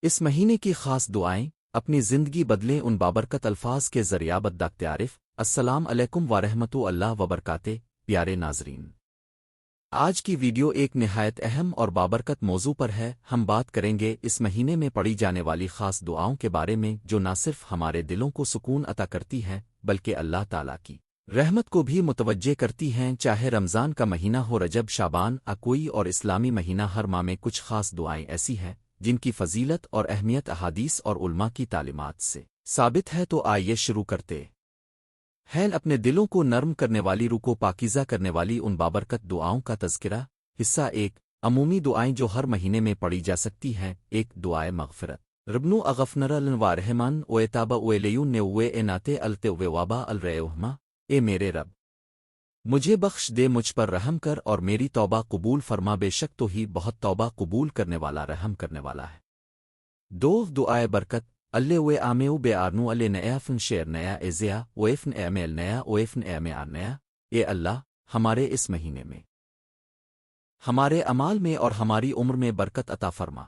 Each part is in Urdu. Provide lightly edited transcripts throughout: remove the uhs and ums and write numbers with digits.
اس مہینے کی خاص دعائیں اپنی زندگی بدلیں ان بابرکت الفاظ کے ذریعہ بداخت عارف السلام علیکم ورحمۃ اللہ وبرکاتہ پیارے ناظرین، آج کی ویڈیو ایک نہایت اہم اور بابرکت موضوع پر ہے۔ ہم بات کریں گے اس مہینے میں پڑھی جانے والی خاص دعاؤں کے بارے میں جو نہ صرف ہمارے دلوں کو سکون عطا کرتی ہیں بلکہ اللہ تعالیٰ کی رحمت کو بھی متوجہ کرتی ہیں۔ چاہے رمضان کا مہینہ ہو، رجب، شعبان، کوئی اور اسلامی مہینہ، ہر ماہ میں کچھ خاص دعائیں ایسی ہیں جن کی فضیلت اور اہمیت احادیث اور علماء کی تعلیمات سے ثابت ہے۔ تو آئیے شروع کرتے ہیں اپنے دلوں کو نرم کرنے والی، روح کو پاکیزہ کرنے والی ان بابرکت دعاؤں کا تذکرہ۔ حصہ ایک، عمومی دعائیں جو ہر مہینے میں پڑھی جا سکتی ہیں۔ ایک، دعائے مغفرت۔ ربنو اغفنر وارحمان اویتابا اویلیون نے اوے اے ناتے التے اوے وابا الرحما، اے میرے رب مجھے بخش دے، مجھ پر رحم کر اور میری توبہ قبول فرما، بے شک تو ہی بہت توبہ قبول کرنے والا، رحم کرنے والا ہے۔ دو، دعائے برکت۔ اللہ وے آمیو بے آرنو اللہ نیا فن شیر نیا ایزیا ویفن ایمیل نیا ویفن ایمیار نیا، اے اللہ ہمارے اس مہینے میں ہمارے اعمال میں اور ہماری عمر میں برکت عطا فرما۔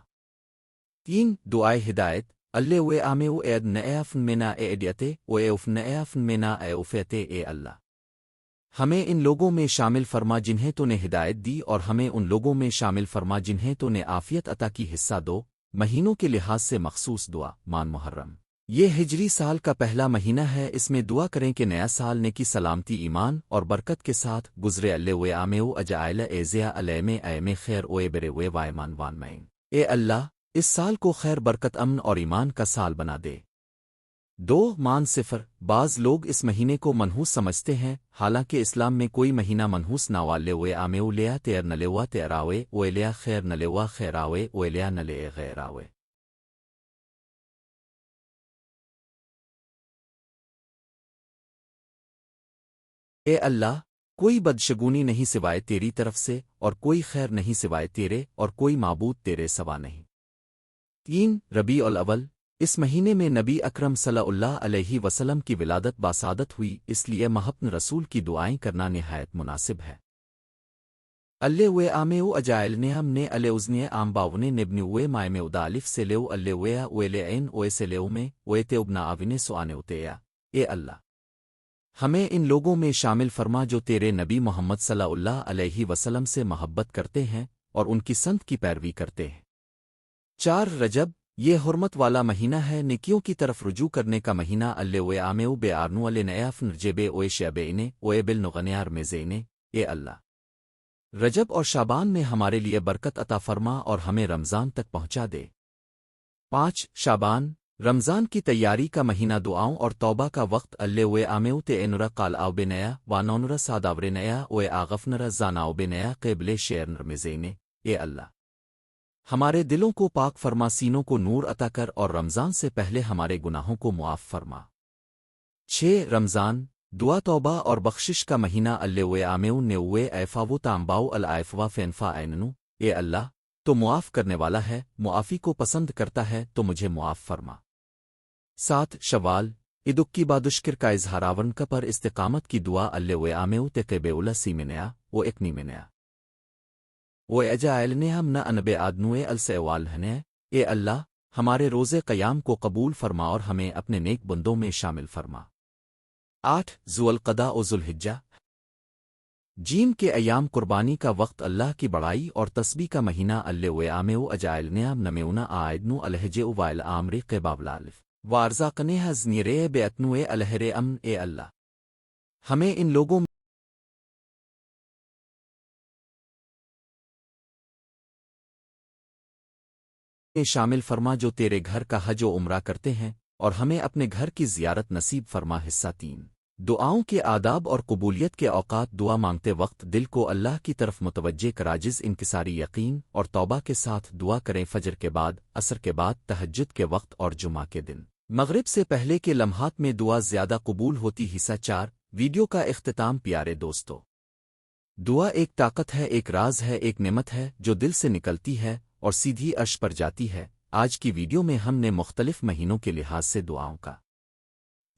تین، دعائے ہدایت۔ اللہ وے آمیو اید نیا فن مینا اے ایڈیتے وے اوفن نیا فن مینا اے اوفیتے، اے اللہ ہمیں ان لوگوں میں شامل فرما جنہیں تو نے ہدایت دی، اور ہمیں ان لوگوں میں شامل فرما جنہیں تو نے عافیت عطا کی۔ حصہ دو، مہینوں کے لحاظ سے مخصوص دعا۔ مان محرم یہ ہجری سال کا پہلا مہینہ ہے، اس میں دعا کریں کہ نیا سال نیکی، سلامتی، ایمان اور برکت کے ساتھ گزرے۔ اللہ وے آمیو اجائل ایزیا علیم ایم خیر اوے برے وے وائمان وان مین، اے اللہ اس سال کو خیر، برکت، امن اور ایمان کا سال بنا دے۔ دو، مان صفر۔ بعض لوگ اس مہینے کو منحوس سمجھتے ہیں، حالانکہ اسلام میں کوئی مہینہ منحوس نہ والے وے آمیو لیا تیر نلوا تیراوے اویلیا خیر نلوا خیراوے اویلیا نلے غیراوے۔ اے اللہ کوئی بدشگونی نہیں سوائے تیری طرف سے، اور کوئی خیر نہیں سوائے تیرے، اور کوئی معبود تیرے سوا نہیں۔ تین، ربیع الاول۔ اس مہینے میں نبی اکرم صلی اللہ علیہ وسلم کی ولادت باسعادت ہوئی، اس لیے محبن رسول کی دعائیں کرنا نہایت مناسب ہے۔ اللہ وے آمیو اجائل نے ہم نے اللہ ازنے آم باونے نبنی وے مائے میں ادالف سے لیو اللہ ویا ویلے عین اوے سے لیو میں وے تے ابنا آونے سوانے اتیا، اے اللہ ہمیں ان لوگوں میں شامل فرما جو تیرے نبی محمد صلی اللہ علیہ وسلم سے محبت کرتے ہیں اور ان کی سنت کی پیروی کرتے ہیں۔ چار، رجب۔ یہ حرمت والا مہینہ ہے، نیکیوں کی طرف رجوع کرنے کا مہینہ۔ اللہ وے آمیو بے آرنو اللہ نیاف نرجبے اوے شیبینے اوے بل نغنیار میں زینے، اے اللہ رجب اور شعبان میں ہمارے لیے برکت عطا فرما اور ہمیں رمضان تک پہنچا دے۔ پانچ، شعبان۔ رمضان کی تیاری کا مہینہ، دعاؤں اور توبہ کا وقت۔ اللہ وے آمیو تے انورا قال آو بے نیا وانونرا ساداور نیا اوے آغفنرا زاناو بے نیا قبل شیر نرمزینے، اے اللہ ہمارے دلوں کو پاک فرما، سینوں کو نور عطا کر اور رمضان سے پہلے ہمارے گناہوں کو معاف فرما۔ چھ، رمضان۔ دعا، توبہ اور بخشش کا مہینہ۔ اللہ وے آمیو نے اوے ایفاو تامباؤ الائفوا فینفا ایننو، اے اللہ تو معاف کرنے والا ہے، معافی کو پسند کرتا ہے، تو مجھے معاف فرما۔ سات، شوال۔ ادکی بادشکر کا اظہاراون کا پر استقامت کی دعا۔ اللہ وے آمیو تقبے اولا سی منیا وہ اکنی منیا وہ اجائل نے ہم نہ انبے آدنوے السوال ہنے، اے اللہ ہمارے روزے قیام کو قبول فرما اور ہمیں اپنے نیک بندوں میں شامل فرما۔ آٹھ، ذو القعدہ و ذوالحجہ۔ جیم کے ایام، قربانی کا وقت، اللہ کی بڑائی اور تسبیح کا مہینہ۔ اللہ وے آمیو اجائل نے ہم نمیونا آئدنو الحجے وائل آمری قبابلالف وارزاقنے حزنیرے بے اتنوے الہر امن، اے اللہ ہمیں ان لوگوں میں شامل فرما جو تیرے گھر کا حج و عمرہ کرتے ہیں، اور ہمیں اپنے گھر کی زیارت نصیب فرما۔ حصہ تین، دعاؤں کے آداب اور قبولیت کے اوقات۔ دعا مانگتے وقت دل کو اللہ کی طرف متوجہ کر عاجز، انکساری یقین اور توبہ کے ساتھ دعا کریں۔ فجر کے بعد، عصر کے بعد، تہجد کے وقت اور جمعہ کے دن مغرب سے پہلے کے لمحات میں دعا زیادہ قبول ہوتی۔ حصہ چار، ویڈیو کا اختتام۔ پیارے دوستو، دعا ایک طاقت ہے، ایک راز ہے، ایک نعمت ہے جو دل سے نکلتی ہے اور سیدھی عرش پر جاتی ہے۔ آج کی ویڈیو میں ہم نے مختلف مہینوں کے لحاظ سے دعاؤں کا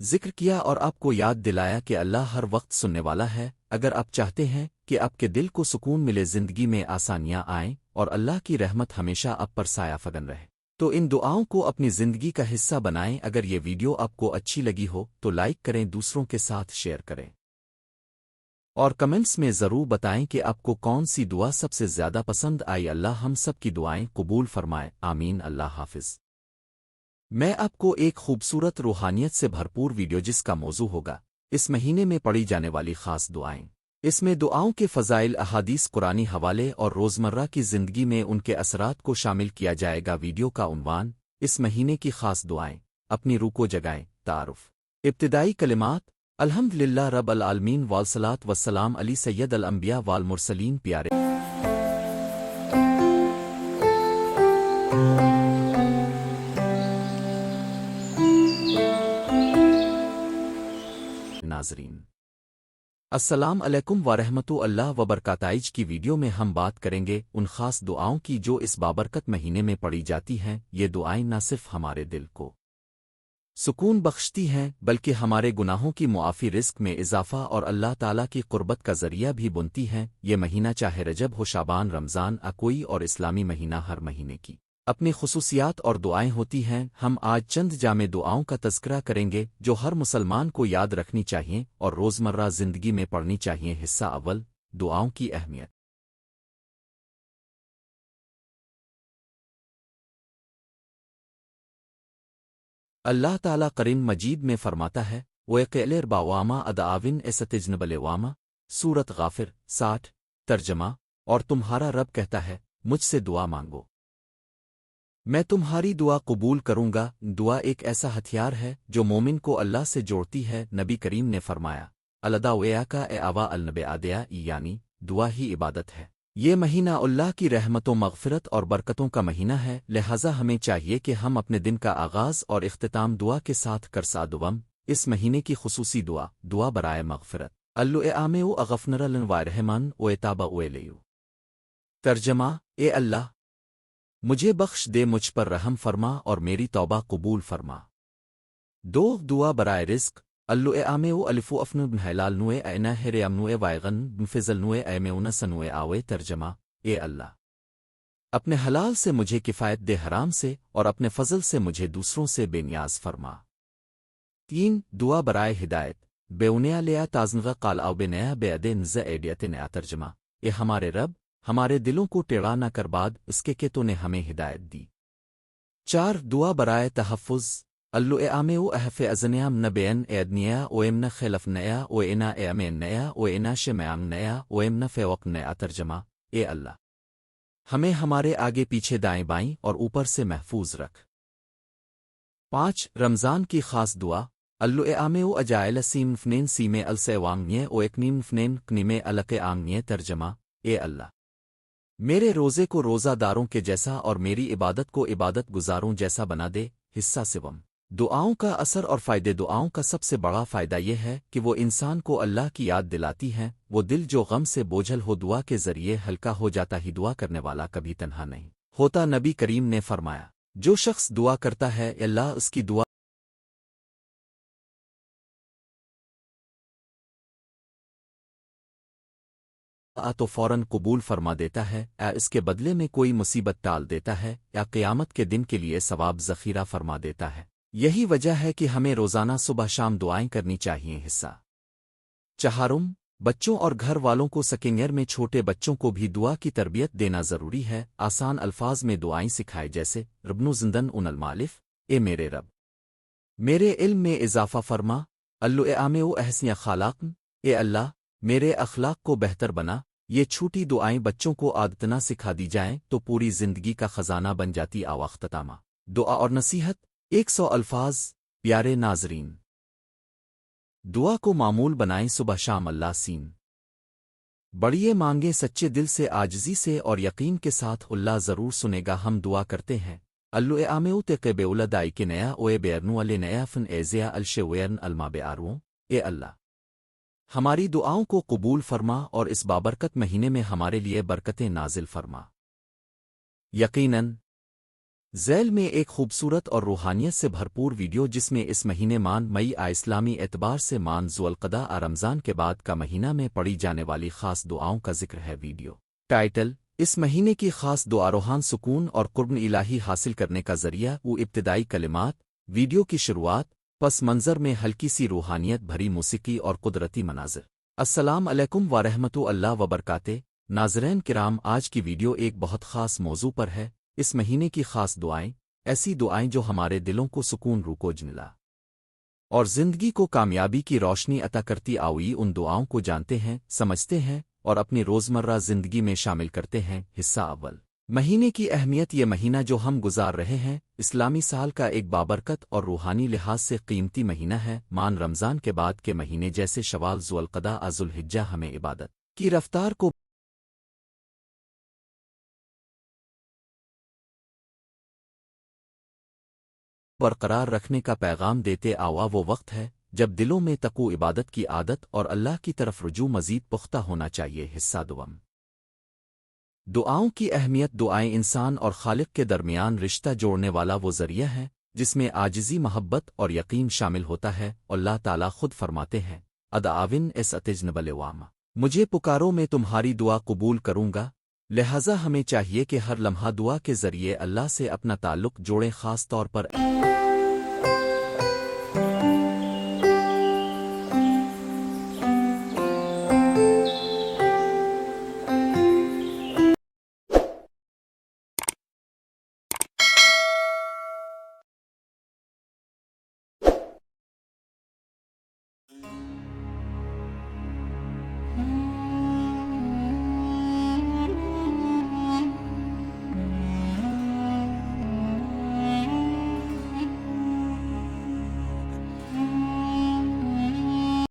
ذکر کیا اور آپ کو یاد دلایا کہ اللہ ہر وقت سننے والا ہے۔ اگر آپ چاہتے ہیں کہ آپ کے دل کو سکون ملے، زندگی میں آسانیاں آئیں اور اللہ کی رحمت ہمیشہ آپ پر سایہ فگن رہے، تو ان دعاؤں کو اپنی زندگی کا حصہ بنائیں۔ اگر یہ ویڈیو آپ کو اچھی لگی ہو تو لائک کریں، دوسروں کے ساتھ شیئر کریں، اور کمنٹس میں ضرور بتائیں کہ آپ کو کون سی دعا سب سے زیادہ پسند آئی۔ اللہ ہم سب کی دعائیں قبول فرمائے، آمین۔ اللہ حافظ۔ میں آپ کو ایک خوبصورت روحانیت سے بھرپور ویڈیو جس کا موضوع ہوگا اس مہینے میں پڑھی جانے والی خاص دعائیں، اس میں دعاؤں کے فضائل، احادیث، قرآنی حوالے اور روزمرہ کی زندگی میں ان کے اثرات کو شامل کیا جائے گا۔ ویڈیو کا عنوان اس مہینے کی خاص دعائیں، اپنی روح کو جگائیں۔ تعارف۔ ابتدائی کلمات۔ الحمد للہ رب العالمین والصلاۃ والسلام علی سید الانبیاء والمرسلین۔ پیارے ناظرین، السلام علیکم ورحمۃ اللہ وبرکاتہ۔ آج کی ویڈیو میں ہم بات کریں گے ان خاص دعاؤں کی جو اس بابرکت مہینے میں پڑھی جاتی ہیں۔ یہ دعائیں نہ صرف ہمارے دل کو سکون بخشتی ہیں بلکہ ہمارے گناہوں کی معافی، رزق میں اضافہ اور اللہ تعالیٰ کی قربت کا ذریعہ بھی بنتی ہیں۔ یہ مہینہ چاہے رجب ہو، شعبان، رمضان، کوئی اور اسلامی مہینہ، ہر مہینے کی اپنی خصوصیات اور دعائیں ہوتی ہیں۔ ہم آج چند جامع دعاؤں کا تذکرہ کریں گے جو ہر مسلمان کو یاد رکھنی چاہیے اور روزمرہ زندگی میں پڑھنی چاہیے۔ حصہ اول، دعاؤں کی اہمیت۔ اللہ تعالیٰ قرآن مجید میں فرماتا ہے، وَيَقِعْلِرْ بَعْوَامَا أَدْعَاوِنْ اَسَتِجْنَبَلِوَامَا۔ سورت غافر 60۔ ترجمہ۔ اور تمہارا رب کہتا ہے، مجھ سے دعا مانگو، میں تمہاری دعا قبول کروں گا۔ دعا ایک ایسا ہتھیار ہے جو مومن کو اللہ سے جوڑتی ہے۔ نبی کریم نے فرمایا، الدا ویا کا اے آوا النبے آدیا، یعنی دعا ہی عبادت ہے۔ یہ مہینہ اللہ کی رحمت و مغفرت اور برکتوں کا مہینہ ہے، لہٰذا ہمیں چاہیے کہ ہم اپنے دن کا آغاز اور اختتام دعا کے ساتھ کرسا دوم۔ اس مہینے کی خصوصی دعا، دعا برائے مغفرت۔ اللُّعَامِعُ اغفنر لن وائرحمان و اتابا اویلیو۔ ترجمہ۔ اے اللہ، مجھے بخش دے، مجھ پر رحم فرما اور میری توبہ قبول فرما۔ دو، دعا برائے رزق۔ اللُّعَامِعُ الف افن بن حلال نوے اینا ہریم نوے وائغن بن فضل نوے ایمون سنوے آوے۔ ترجمہ۔ اے اللہ، اپنے حلال سے مجھے کفایت دے، حرام سے، اور اپنے فضل سے مجھے دوسروں سے بے نیاز فرما۔ تین، دعا برائے ہدایت۔ بیونیا لیا تازنغ قال او بنیا بے اد نز ایڈیت نیا۔ ترجمہ۔ اے ہمارے رب، ہمارے دلوں کو ٹیڑھا نہ کر بعد اس کے کہ تو نے ہمیں ہدایت دی۔ چار، دعا برائے تحفظ۔ اللُّعَامِعُ احف ازنیام نبین ایدنیا اویمن خلف نیا او اینا ایمین نیا او اینا شمیام نیا او ایمن فیوق نیا۔ ترجمہ۔ اے اللہ، ہمیں ہمارے آگے پیچھے دائیں بائیں اور اوپر سے محفوظ رکھ۔ پانچ، رمضان کی خاص دعا۔ اللُّعَامِعُ اجائل سیم فنین سیمے السیوانگنیے او اکنیم فنین کنیمے الق آنگنیے۔ ترجمہ۔ اے اللہ، میرے روزے کو روزہ داروں کے جیسا اور میری عبادت کو عبادت گزاروں جیسا بنا دے۔ حصہ سوم، دعاؤں کا اثر اور فائدے۔ دعاؤں کا سب سے بڑا فائدہ یہ ہے کہ وہ انسان کو اللہ کی یاد دلاتی ہیں۔ وہ دل جو غم سے بوجھل ہو دعا کے ذریعے ہلکا ہو جاتا ہی۔ دعا کرنے والا کبھی تنہا نہیں ہوتا۔ نبی کریم نے فرمایا، جو شخص دعا کرتا ہے اللہ اس کی دعا تو فوراً قبول فرما دیتا ہے، یا اس کے بدلے میں کوئی مصیبت ٹال دیتا ہے، یا قیامت کے دن کے لیے ثواب ذخیرہ فرما دیتا ہے۔ یہی وجہ ہے کہ ہمیں روزانہ صبح شام دعائیں کرنی چاہیے۔ حصہ چہارم، بچوں اور گھر والوں کو سکینگر میں چھوٹے بچوں کو بھی دعا کی تربیت دینا ضروری ہے۔ آسان الفاظ میں دعائیں سکھائے، جیسے ربن زندن ان المالف، اے میرے رب، میرے علم میں اضافہ فرما۔ اللُّعَامِعُ احسن خالاق، اے اللہ، میرے اخلاق کو بہتر بنا۔ یہ چھوٹی دعائیں بچوں کو عادتنا سکھا دی جائیں تو پوری زندگی کا خزانہ بن جاتی۔ اختتامہ، دعا اور نصیحت۔ 100 الفاظ۔ پیارے ناظرین، دعا کو معمول بنائیں، صبح شام اللہ سین بڑھیے مانگیں، سچے دل سے، عاجزی سے اور یقین کے ساتھ۔ اللہ ضرور سنے گا۔ ہم دعا کرتے ہیں، اللُّعَامِعُ تقب اولدائی کے نیا اوے بیرنو علی نیا فن ایزیا الشویرن الما بیاروں۔ اے اللہ، ہماری دعاؤں کو قبول فرما اور اس بابرکت مہینے میں ہمارے لیے برکتیں نازل فرما۔ یقیناً ذیل میں ایک خوبصورت اور روحانیت سے بھرپور ویڈیو جس میں اس مہینے مئی اسلامی اعتبار سے ذوالقعدہ رمضان کے بعد کا مہینہ میں پڑھی جانے والی خاص دعاؤں کا ذکر ہے۔ ویڈیو ٹائٹل، اس مہینے کی خاص دعا روحان سکون اور قرب الہی حاصل کرنے کا ذریعہ وہ ابتدائی کلمات، ویڈیو کی شروعات، پس منظر میں ہلکی سی روحانیت بھری موسیقی اور قدرتی مناظر۔ السلام علیکم ورحمۃ اللہ وبرکاتہ۔ ناظرین کرام، آج کی ویڈیو ایک بہت خاص موضوع پر ہے۔ اس مہینے کی خاص دعائیں، ایسی دعائیں جو ہمارے دلوں کو سکون روکوج ملا اور زندگی کو کامیابی کی روشنی عطا کرتی آؤی ان دعاؤں کو جانتے ہیں، سمجھتے ہیں اور اپنی روزمرہ زندگی میں شامل کرتے ہیں۔ حصہ اول، مہینے کی اہمیت۔ یہ مہینہ جو ہم گزار رہے ہیں اسلامی سال کا ایک بابرکت اور روحانی لحاظ سے قیمتی مہینہ ہے۔ مان رمضان کے بعد کے مہینے جیسے شوال، ذوالقعدہ، ذوالحجہ ہمیں عبادت کی رفتار کو برقرار رکھنے کا پیغام دیتے آوا وہ وقت ہے جب دلوں میں تقوی، عبادت کی عادت اور اللہ کی طرف رجوع مزید پختہ ہونا چاہیے۔ حصہ دوم، دعاؤں کی اہمیت۔ دعائیں انسان اور خالق کے درمیان رشتہ جوڑنے والا وہ ذریعہ ہے جس میں عاجزی، محبت اور یقین شامل ہوتا ہے۔ اللہ تعالیٰ خود فرماتے ہیں، ادعاون اس اتجنبل وام، مجھے پکارو میں تمہاری دعا قبول کروں گا۔ لہذا ہمیں چاہیے کہ ہر لمحہ دعا کے ذریعے اللہ سے اپنا تعلق جوڑیں، خاص طور پر